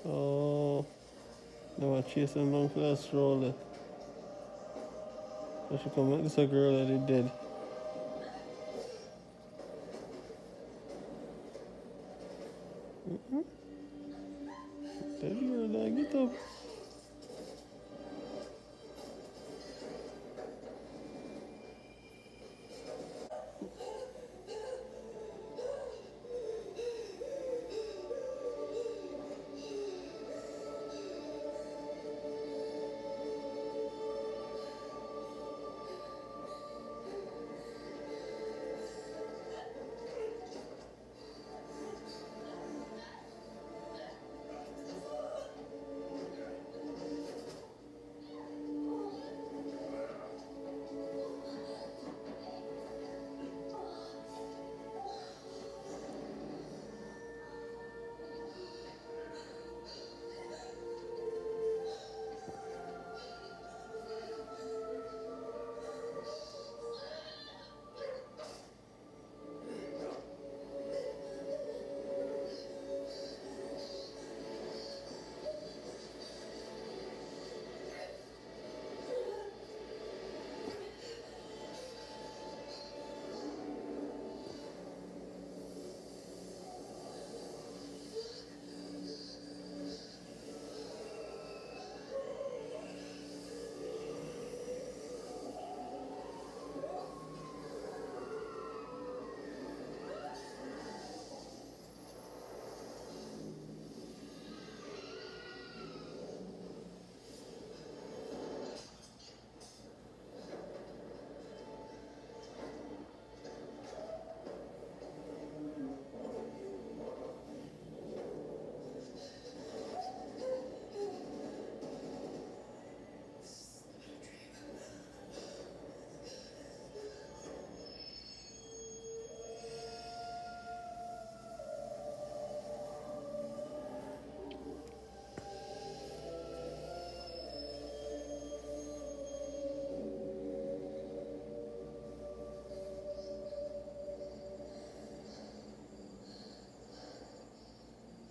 Oh, they were chasing down for that stroller. So she come with this a girl that is dead. Dead girl that get up.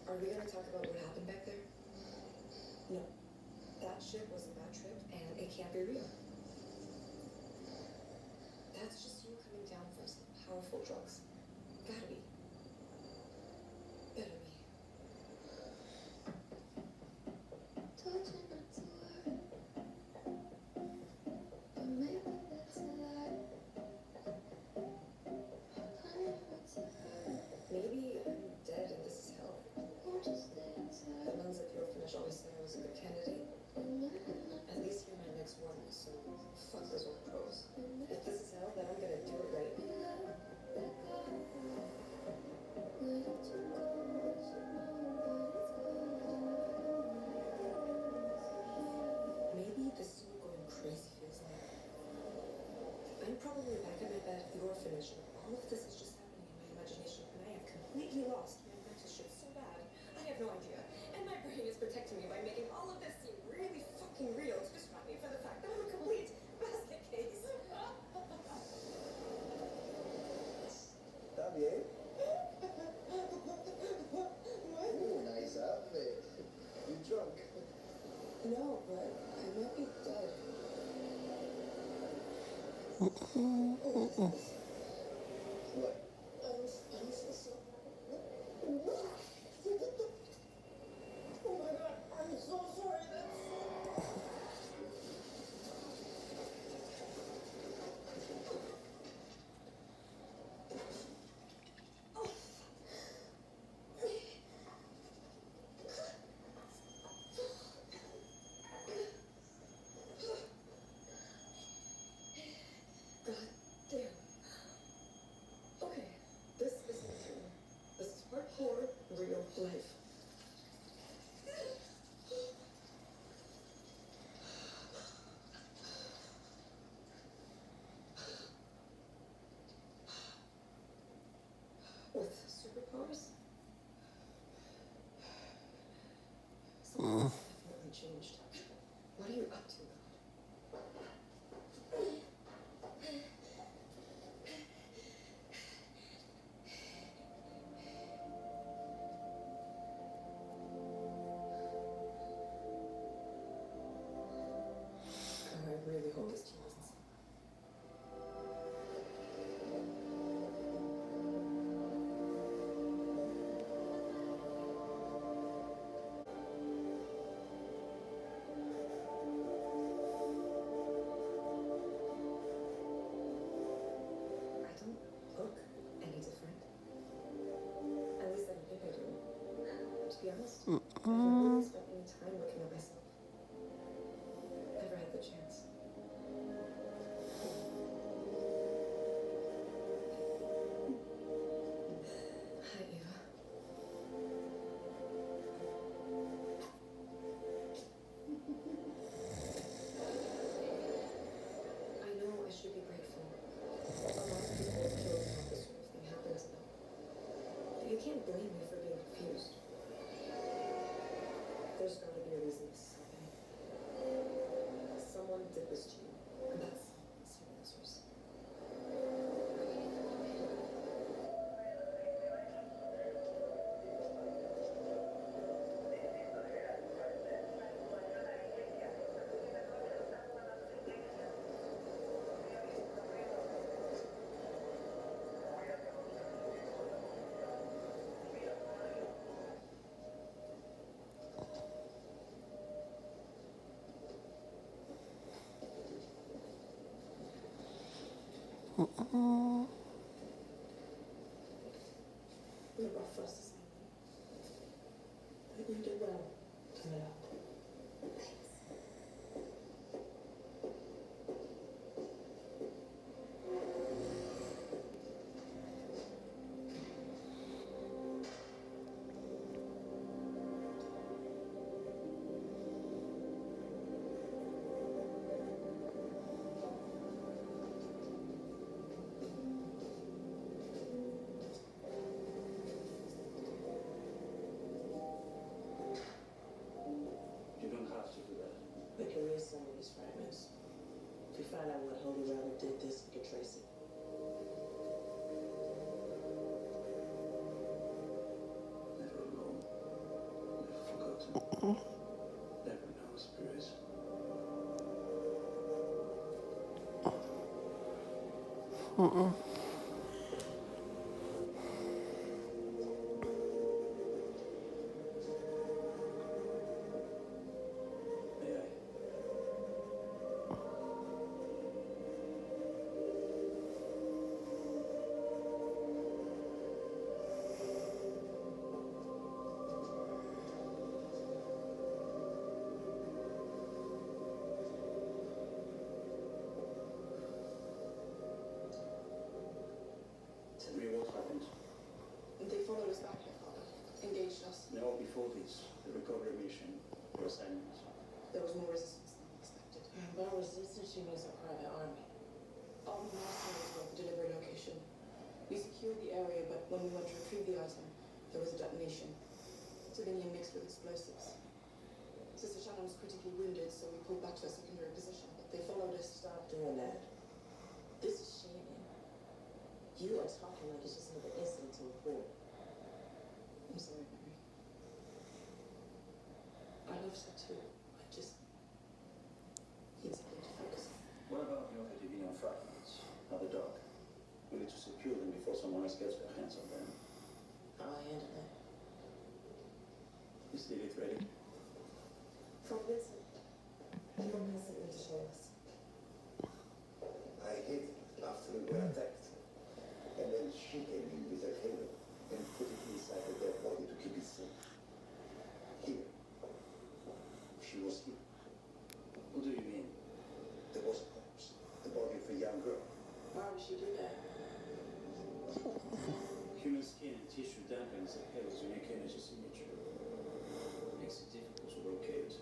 Are we gonna talk about what happened back there? No. That ship was a bad trip, and it can't be real. That's just you coming down from some powerful drugs. Gotta be. Better be. Told you not to worry, but maybe that's a lie. Honey, what's a hurt? Maybe I'm dead and this is hell. Won't you stay The inside? nuns at the orphanage always said I was a good candidate. At least you're my next one, so fuck those old pros. If this is hell, then I'm gonna do it right. Maybe this is what going crazy feels like. I'm probably back in my bed at the orphanage, and all of this is just happening in my imagination, and I have completely lost my mental shit so bad. I have no idea. And my brain is protecting me by making all of this seem really fucking real to distract me from the fact that I'm a complete basket case. Está bien. What? Nice outfit. You drunk? No, but I might be dead. What? I'm so sorry. Oh my god, I'm so sorry. God damn. be honest, I've not really spent any time looking at myself. Never had the chance. Hi, Eva. I know I should be grateful. A lot of people have told me how this sort of thing happens to them. But you can't blame me for being confused. There's gotta be a reason this is happening. Someone did this to you, and that's some answers. You're rough for us to say. But you did well. Turn it out. You don't have to do that. We can reassemble these fragments. To find out what Holy Rabbit did this, we can trace it. Never alone. Never forgotten. Never known spirits. May I? Tell me what happened. They followed us back here, Father. Engaged us. Now, before this, the recovery mission, your assignment. There was more resistance than we expected. By resistance, she means a private army. All the mercenaries were at the delivery location. We secured the area, but when we went to retrieve the item, there was a detonation. Civilian mixed with explosives. Sister Shannon was critically wounded, so we pulled back to a secondary position. But they followed us. Stop doing that. This is Shannon. You are talking like it's just another incident to report. I'm sorry, Mary. I love her too. I just need something to focus on. What about the other Divinian fragments? At the dock? We need to secure them before someone else gets their hands on them. I'll handle that. Is Lilith ready? From Vincent. Everyone has something to show us. I hid after we were attacked. And then she came in with her halo and put it inside the dead body to keep it safe. Here. She was here. What do you mean? There was a corpse. The body of a young girl. Why would she do that? Human skin and tissue dampens the hair's unique energy signature. Makes it difficult to locate.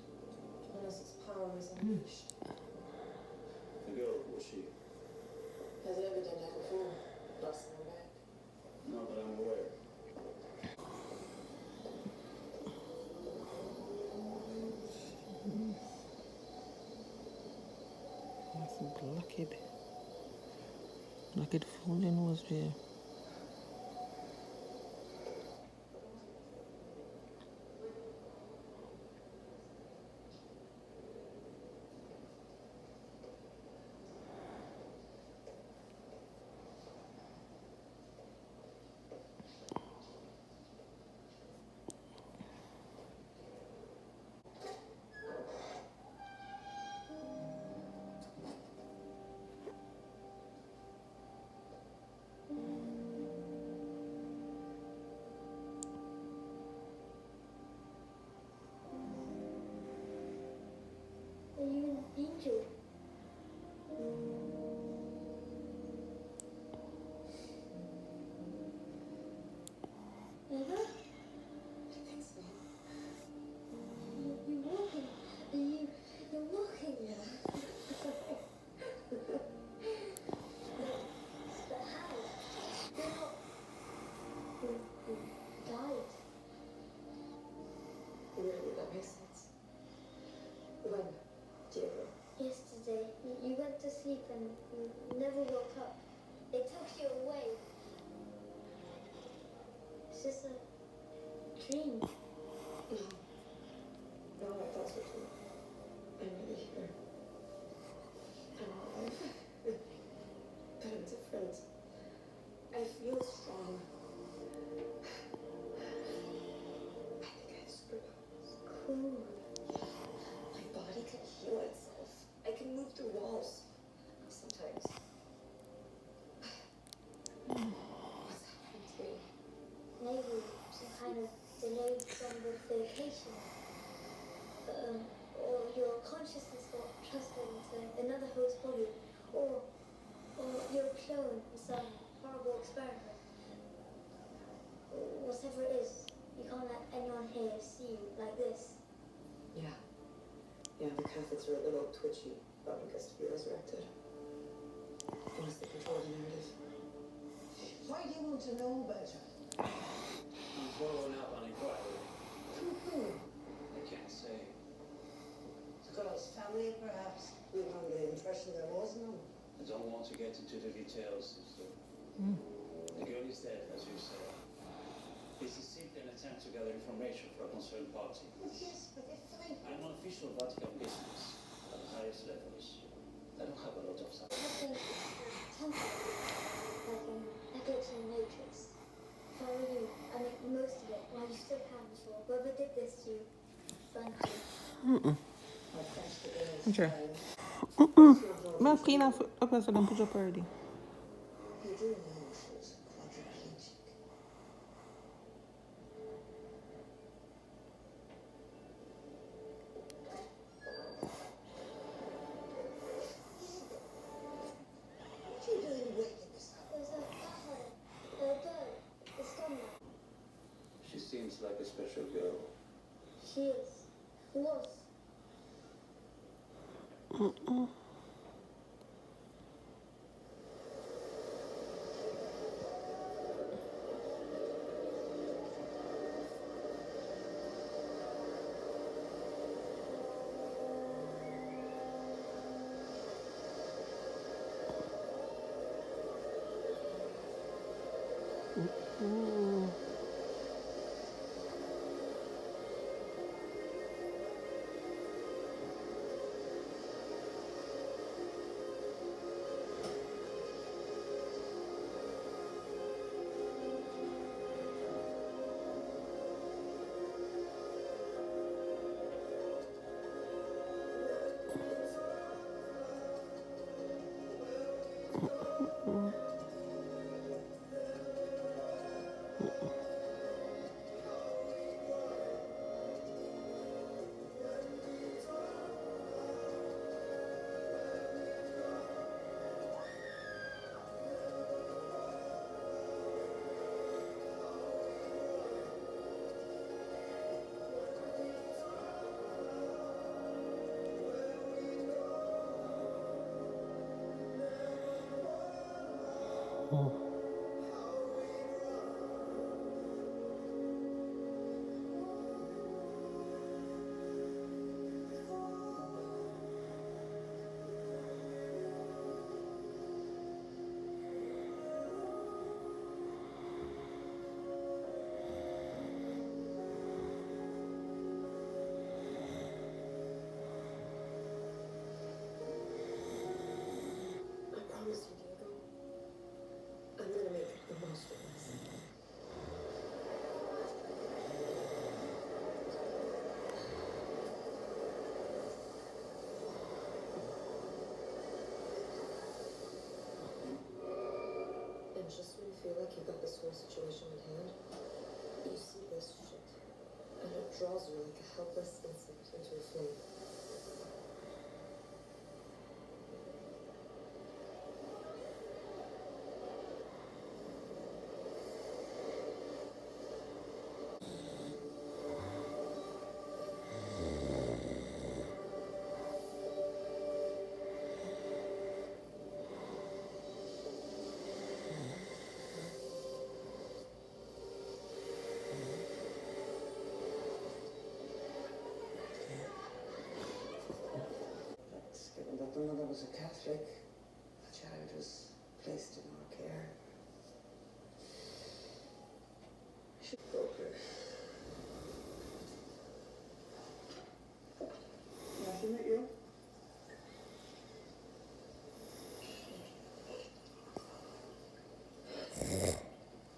Unless its power is unleashed. The girl, was she? Has it ever done that before? Lost them back. Not that I'm aware. That's Blackhead. Blackhead Fallen was there. Are you an angel? Eva? Thanks, man. You're walking. You're walking. Yeah. But how? You're not. You died. Really, that makes sense. When, Diego? Yesterday, you went to sleep and you never woke up. They took you away. It's just a dream. No. No, I thought so too. I'm really here. I'm alive. But I'm different. I feel strong. I think I have superpowers. Cool. My body can heal itself. I can move through walls. Sometimes. What's happening to me? Maybe some kind of delayed zombification. Or your consciousness got transferred into another host body. Or you're a clone in some horrible experiment. Whatever it is, you can't let anyone here see you like this. Yeah. Yeah, the Catholics are a little twitchy about Lucas to be resurrected. Unless they control the narrative. Why do you want to know better? I'm following up on inquiry. Who? I can't say. The girl's family, perhaps? We were under the impression there was none. I don't want to get into the details, sister. The girl is dead, as you say. This is simply an attempt to gather information for a concerned party. Yes, but if I... I'm on official Vatican business at the highest levels. I don't have a lot of time. Something temporary, like a glitch in the Matrix. If I were you, I make the most of it while you still can before whoever did this to you. Thank you. I pressed the girl's Sure. time. I'm clean up as I don't put up already. You do know she was quadriplegic. What are you doing waking us up? There's a bird. It's gone now. She seems like a special girl. She is. Was. I promise you, Diego. I'm gonna make the most of this. And just when you feel like you got this whole situation in hand, you see this shit. And it draws you like a helpless insect into a flame. was a Catholic. A child was placed in our care. Okay. Nice to meet you.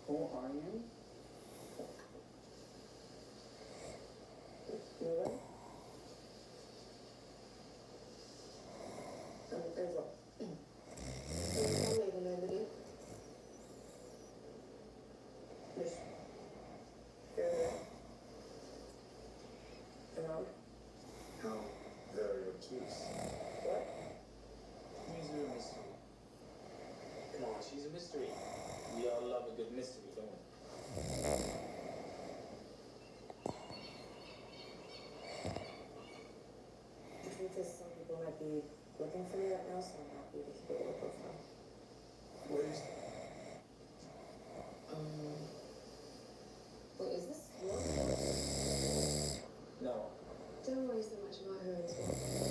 Who are you? Mira. Enzo. Enzo, Melody. Miss. Area. Around. How very obtuse. What? Mystery, a mystery. Come on, she's a mystery. We all love a good mystery, don't we? The truth is, some people might be looking for me right now, so I'm happy to keep it low profile. What is Wait, is this your house? No. Don't worry so much about her until